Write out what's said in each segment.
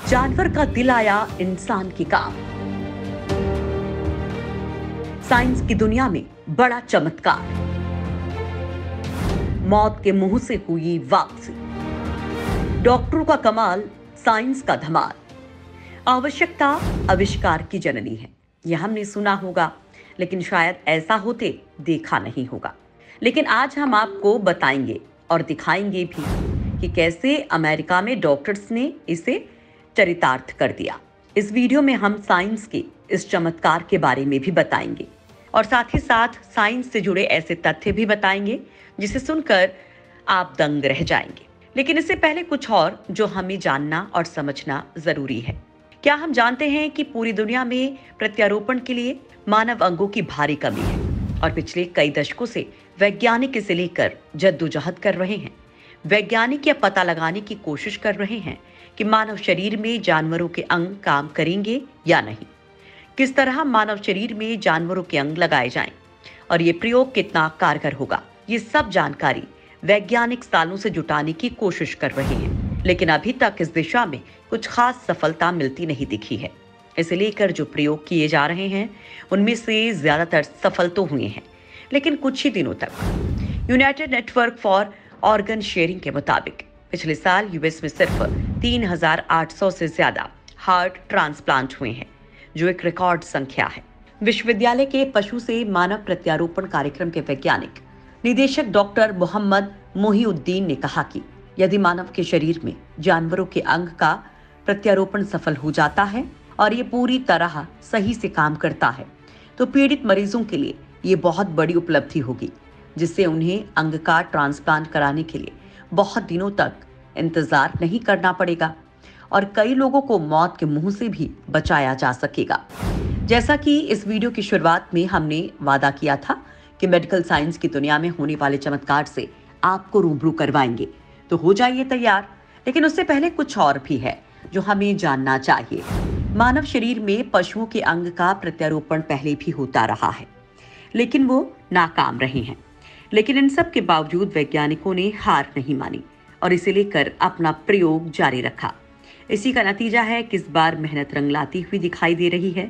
जानवर का दिल आया इंसान की काम। साइंस की दुनिया में बड़ा चमत्कार, मौत के मुंह से हुई वापसी। डॉक्टरों का कमाल, साइंस का धमाल। आवश्यकता आविष्कार की जननी है, यह हमने सुना होगा, लेकिन शायद ऐसा होते देखा नहीं होगा। लेकिन आज हम आपको बताएंगे और दिखाएंगे भी कि कैसे अमेरिका में डॉक्टर्स ने इसे चरितार्थ कर दिया। इस वीडियो में हम साइंस के इस चमत्कार के बारे में भी बताएंगे और साथ ही साथ साइंस से जुड़े ऐसे तथ्य भी बताएंगे जिसे सुनकर आप दंग रह जाएंगे। लेकिन इससे पहले कुछ और जो हमें जानना और समझना जरूरी है। क्या हम जानते हैं कि पूरी दुनिया में प्रत्यारोपण के लिए मानव अंगों की भारी कमी है और पिछले कई दशकों से वैज्ञानिक इसे लेकर जद्दोजहद कर रहे हैं। वैज्ञानिक यह पता लगाने की कोशिश कर रहे हैं कि मानव शरीर में जानवरों के अंग काम करेंगे या नहीं, किस तरह मानव शरीर में जानवरों के अंग लगाए जाएं और ये प्रयोग कितना कारगर होगा। ये सब जानकारी वैज्ञानिक सालों से जुटाने की कोशिश कर रहे हैं, लेकिन अभी तक इस दिशा में कुछ खास सफलता मिलती नहीं दिखी है। इसे लेकर जो प्रयोग किए जा रहे हैं उनमें से ज्यादातर सफल तो हुए हैं, लेकिन कुछ ही दिनों तक United network for organ sharing के मुताबिक पिछले साल यूएस में सिर्फ 3,800 से ज्यादा हार्ट ट्रांसप्लांट हुए हैं, जो एक रिकॉर्ड संख्या है। विश्वविद्यालय के पशु से मानव प्रत्यारोपण कार्यक्रम के वैज्ञानिक निदेशक डॉक्टर मोहम्मद मोहिउद्दीन ने कहा कि यदि मानव के शरीर में जानवरों के अंग का प्रत्यारोपण सफल हो जाता है और ये पूरी तरह सही से काम करता है, तो पीड़ित मरीजों के लिए ये बहुत बड़ी उपलब्धि होगी, जिससे उन्हें अंग का ट्रांसप्लांट कराने के लिए बहुत दिनों तक इंतजार नहीं करना पड़ेगा और कई लोगों को मौत के मुंह से भी बचाया जा सकेगा। जैसा कि इस वीडियो की शुरुआत में हमने वादा किया था कि मेडिकल साइंस की दुनिया में होने वाले चमत्कार से आपको रूबरू करवाएंगे, तो हो जाइए तैयार। लेकिन उससे पहले कुछ और भी है जो हमें जानना चाहिए। मानव शरीर में पशुओं के अंग का प्रत्यारोपण पहले भी होता रहा है, लेकिन वो नाकाम रहे हैं। लेकिन इन सब के बावजूद वैज्ञानिकों ने हार नहीं मानी और इसे लेकर अपना प्रयोग जारी रखा। इसी का नतीजा है कि इस बार मेहनत रंग लाती हुई दिखाई दे रही है।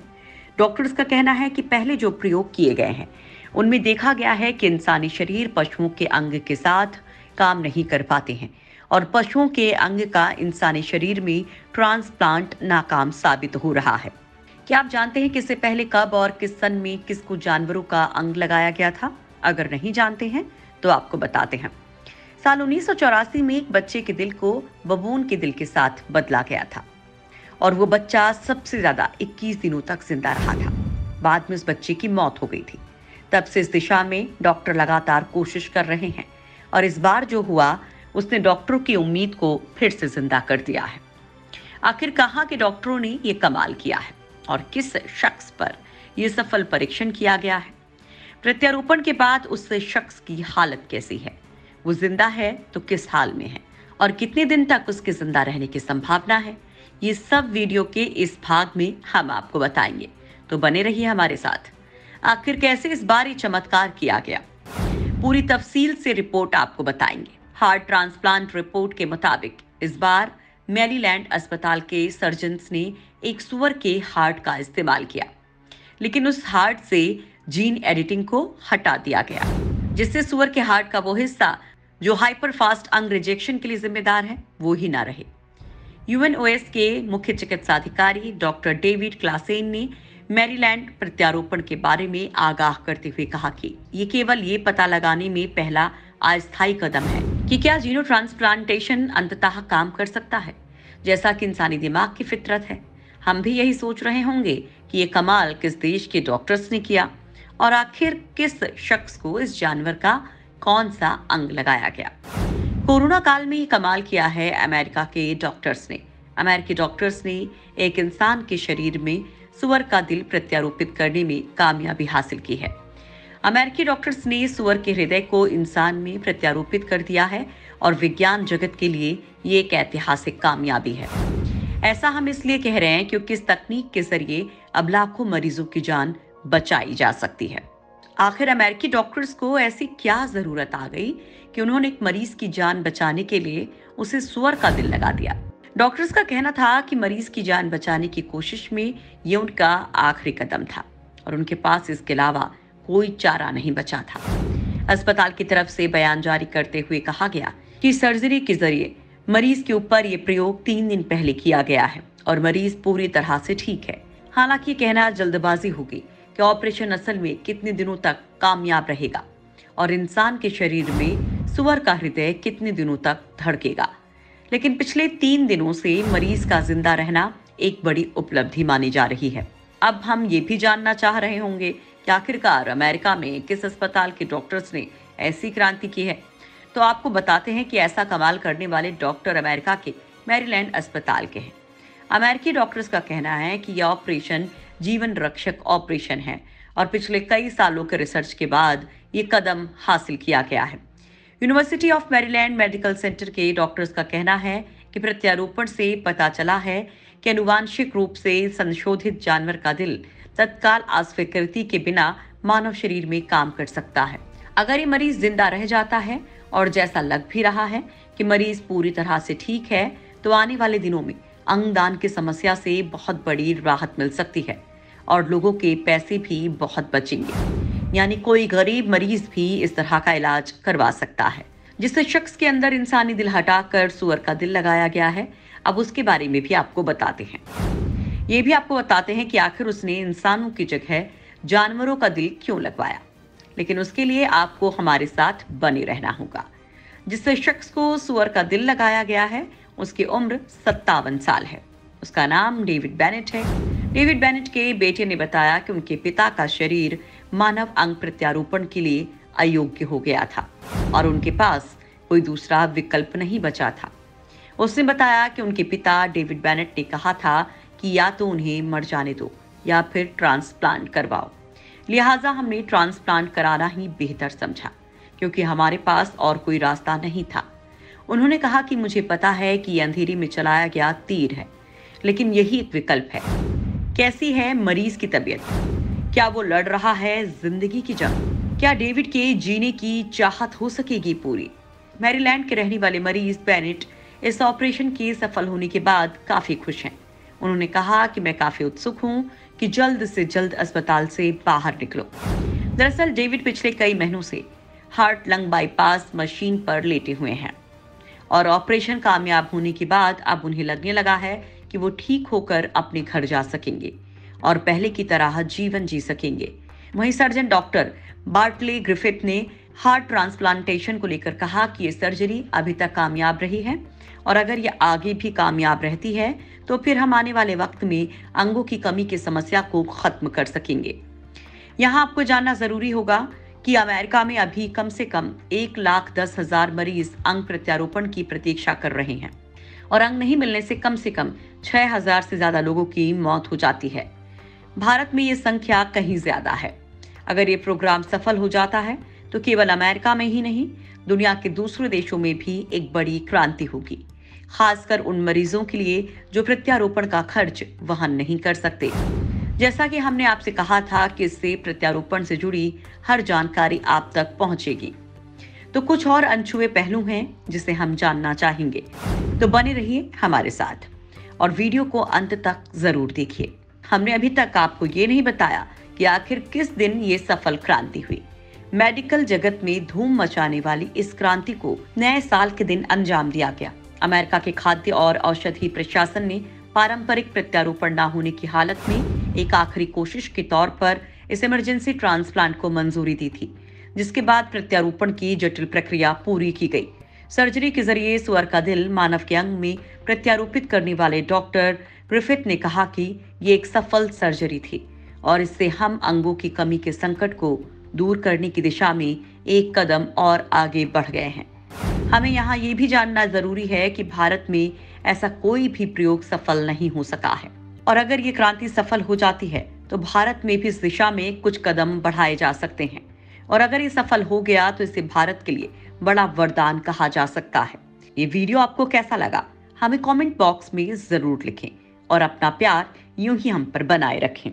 डॉक्टर्स का कहना है कि पहले जो प्रयोग किए गए हैं उनमें देखा गया है कि इंसानी शरीर पशुओं के अंग के साथ काम नहीं कर पाते हैं और पशुओं के अंग का इंसानी शरीर में ट्रांसप्लांट नाकाम साबित हो रहा है। क्या आप जानते हैं कि इससे पहले कब और किस सन में किसको जानवरों का अंग लगाया गया था? अगर नहीं जानते हैं तो आपको बताते हैं। साल 1984 में एक बच्चे के दिल को बबून के दिल के साथ बदला गया था और वो बच्चा सबसे ज्यादा 21 दिनों तक जिंदा रहा था। बाद में उस बच्चे की मौत हो गई थी। तब से इस दिशा में डॉक्टर लगातार कोशिश कर रहे हैं और इस बार जो हुआ उसने डॉक्टरों की उम्मीद को फिर से जिंदा कर दिया है। आखिर कहाँ के डॉक्टरों ने ये कमाल किया है और किस शख्स पर यह सफल परीक्षण किया गया है? प्रत्यारोपण के बाद उस शख्स की हालत कैसी है? वो जिंदा है तो किस हाल में है और कितने दिन तक उसके जिंदा रहने की संभावना है? ये सब वीडियो के इस भाग में हम आपको बताएंगे, तो बने रहिए हमारे साथ। आखिर कैसे इस बार ये चमत्कार किया गया, पूरी तफसील से रिपोर्ट आपको बताएंगे। हार्ट ट्रांसप्लांट रिपोर्ट के मुताबिक इस बार मैरीलैंड अस्पताल के सर्जन्स ने एक सुअर के हार्ट का इस्तेमाल किया, लेकिन उस हार्ट से जीन एडिटिंग को हटा दिया गया, जिससे सुअर के हार्ट का वो हिस्सा जो हाइपर फास्ट अंग रिजेक्शन के लिए जिम्मेदार है वो ही ना रहे। यूएनओएस के मुख्य चिकित्सा अधिकारी डॉक्टर डेविड क्लासेन ने मैरीलैंड प्रत्यारोपण के बारे में आगाह करते हुए कहा कि ये केवल ये पता लगाने में पहला अस्थायी कदम है कि क्या जीनो ट्रांसप्लांटेशन अंततः काम कर सकता है, जैसा कि इंसानी दिमाग की फितरत है। हम भी यही सोच रहे होंगे कि ये कमाल किस देश के डॉक्टर्स ने किया और आखिर किस शख्स को इस जानवर का कौन सा अंग लगाया गया। कोरोना काल में ये कमाल किया है अमेरिका के डॉक्टर्स ने। अमेरिकी डॉक्टर्स ने एक इंसान के शरीर में सुअर का दिल प्रत्यारोपित करने में कामयाबी हासिल की है। अमेरिकी डॉक्टर्स ने सुअर के हृदय को इंसान में प्रत्यारोपित कर दिया है और विज्ञान जगत के लिए ये एक ऐतिहासिक कामयाबी है। ऐसा हम इसलिए कह रहे हैं क्योंकि इस तकनीक के जरिए अब लाखों मरीजों की जान बचाई जा सकती है। आखिर अमेरिकी डॉक्टर्स को ऐसी क्या जरूरत आ गई कि उन्होंने एक मरीज की जान बचाने के लिए उसे सुअर का दिल लगा दिया? डॉक्टर्स का कहना था कि मरीज की जान बचाने की कोशिश में ये उनका आखिरी कदम था और उनके पास इसके अलावा कोई चारा नहीं बचा था। अस्पताल की तरफ से बयान जारी करते हुए कहा गया कि सर्जरी के जरिए मरीज के ऊपर ये प्रयोग 3 दिन पहले किया गया है और मरीज पूरी तरह से ठीक है। हालांकि कहना जल्दबाजी होगी कि ऑपरेशन असल में कितने दिनों तक कामयाब रहेगा और इंसान के शरीर में सुअर का हृदय कितने दिनों तक धड़केगा। लेकिन पिछले 3 दिनों से मरीज का जिंदा रहना एक बड़ी उपलब्धि मानी जा रही है। अब हम ये भी जानना चाह रहे होंगे कि आखिरकार अमेरिका में किस अस्पताल के डॉक्टर्स ने ऐसी क्रांति की है। तो आपको बताते हैं कि ऐसा कमाल करने वाले डॉक्टर अमेरिका के मैरीलैंड अस्पताल के हैं। अमेरिकी डॉक्टर्स का कहना है कि यह ऑपरेशन जीवन रक्षक ऑपरेशन है और पिछले कई सालों के रिसर्च के बाद ये कदम हासिल किया गया है। University of Maryland medical centre के डॉक्टर्स का कहना है कि प्रत्यारोपण से पता चला है कि अनुवांशिक रूप से संशोधित जानवर का दिल तत्काल अस्वीकृति के बिना मानव शरीर में काम कर सकता है। अगर ये मरीज जिंदा रह जाता है और जैसा लग भी रहा है कि मरीज पूरी तरह से ठीक है, तो आने वाले दिनों में अंगदान की समस्या से बहुत बड़ी राहत मिल सकती है और लोगों के पैसे भी बहुत बचेंगे। यानी कोई गरीब मरीज भी इस तरह का इलाज करवा सकता है। जिस शख्स के अंदर इंसानी दिल हटाकर सुअर का दिल लगाया गया है, अब उसके बारे में भी आपको बताते हैं। ये भी आपको बताते हैं कि आखिर उसने इंसानों की जगह जानवरों का दिल क्यों लगवाया। लेकिन उसके लिए आपको हमारे साथ बने रहना होगा। जिस शख्स को सुअर का दिल लगाया गया है, उसकी उम्र 57 साल है। उसका नाम डेविड बेनेट है। डेविड बेनेट के बेटे ने बताया कि उनके पिता का शरीर मानव अंग प्रत्यारोपण के लिए अयोग्य हो गया था और उनके पास कोई दूसरा विकल्प नहीं बचा था। उसने बताया कि उनके पिता डेविड बेनेट ने कहा था कि या तो उन्हें मर जाने दो या फिर ट्रांसप्लांट करवाओ। लिहाजा हमने ट्रांसप्लांट कराना ही बेहतर समझा क्योंकि हमारे पास और कोई रास्ता नहीं था। उन्होंने कहा कि मुझे पता है कि यह अंधेरे में चलाया गया तीर है, लेकिन यही एक विकल्प है। कैसी है मरीज की तबीयत? क्या वो लड़ रहा है जिंदगी की जंग? क्या डेविड के जीने की चाहत हो सकेगी पूरी? मैरीलैंड के रहने वाले मरीज बेनेट इस ऑपरेशन के सफल होने के बाद काफी खुश हैं। उन्होंने कहा कि मैं काफी उत्सुक हूं कि जल्द से जल्द अस्पताल से बाहर निकलो। दरअसल डेविड पिछले कई महीनों से हार्ट लंग बाईपास मशीन पर लेटे हुए हैं और ऑपरेशन कामयाब होने के बाद अब उन्हें लगने लगा है कि वो ठीक होकर अपने घर जा सकेंगे और पहले की तरह जीवन जी सकेंगे। वहीं सर्जन डॉक्टर बार्टले ग्रिफिथ ने हार्ट ट्रांसप्लांटेशन को लेकर कहा कि ये सर्जरी अभी तक कामयाब रही है और अगर ये आगे भी कामयाब रहती है तो फिर हम आने वाले वक्त में अंगों की कमी की समस्या को खत्म कर सकेंगे। यहाँ आपको जानना जरूरी होगा कि अमेरिका में अभी कम से कम 1,10,000 मरीज अंग प्रत्यारोपण की प्रतीक्षा कर रहे हैं और अंग नहीं मिलने से कम 6,000 से ज्यादा लोगों की मौत हो जाती है। भारत में ये संख्या कहीं ज्यादा है। अगर ये प्रोग्राम सफल हो जाता है तो केवल अमेरिका में ही नहीं, दुनिया के दूसरे देशों में भी एक बड़ी क्रांति होगी, खासकर उन मरीजों के लिए जो प्रत्यारोपण का खर्च वहन नहीं कर सकते। जैसा कि हमने आपसे कहा था कि इससे प्रत्यारोपण से जुड़ी हर जानकारी आप तक पहुंचेगी। तो कुछ और अनछुए पहलू हैं जिसे हम जानना चाहेंगे, तो बने रहिए हमारे साथ और वीडियो को अंत तक जरूर देखिए। हमने अभी तक आपको ये नहीं बताया कि आखिर किस दिन ये सफल क्रांति हुई। मेडिकल जगत में धूम मचाने वाली इस क्रांति को नए साल के दिन अंजाम दिया गया। अमेरिका के खाद्य और औषधि प्रशासन ने पारंपरिक प्रत्यारोपण न होने की हालत में एक आखिरी कोशिश के तौर पर इस इमरजेंसी ट्रांसप्लांट को मंजूरी दी थी, जिसके बाद प्रत्यारोपण की जटिल प्रक्रिया पूरी की गई। सर्जरी के जरिए सुअर का दिल मानव के अंग में प्रत्यारोपित करने वाले डॉक्टर ग्रिफिथ ने कहा कि ये एक सफल सर्जरी थी और इससे हम अंगों की कमी के संकट को दूर करने की दिशा में एक कदम और आगे बढ़ गए हैं। हमें यहाँ ये भी जानना जरूरी है कि भारत में ऐसा कोई भी प्रयोग सफल नहीं हो सका है और अगर ये क्रांति सफल हो जाती है तो भारत में भी इस दिशा में कुछ कदम बढ़ाए जा सकते हैं और अगर ये सफल हो गया तो इसे भारत के लिए बड़ा वरदान कहा जा सकता है। ये वीडियो आपको कैसा लगा हमें कमेंट बॉक्स में जरूर लिखें और अपना प्यार यूं ही हम पर बनाए रखें।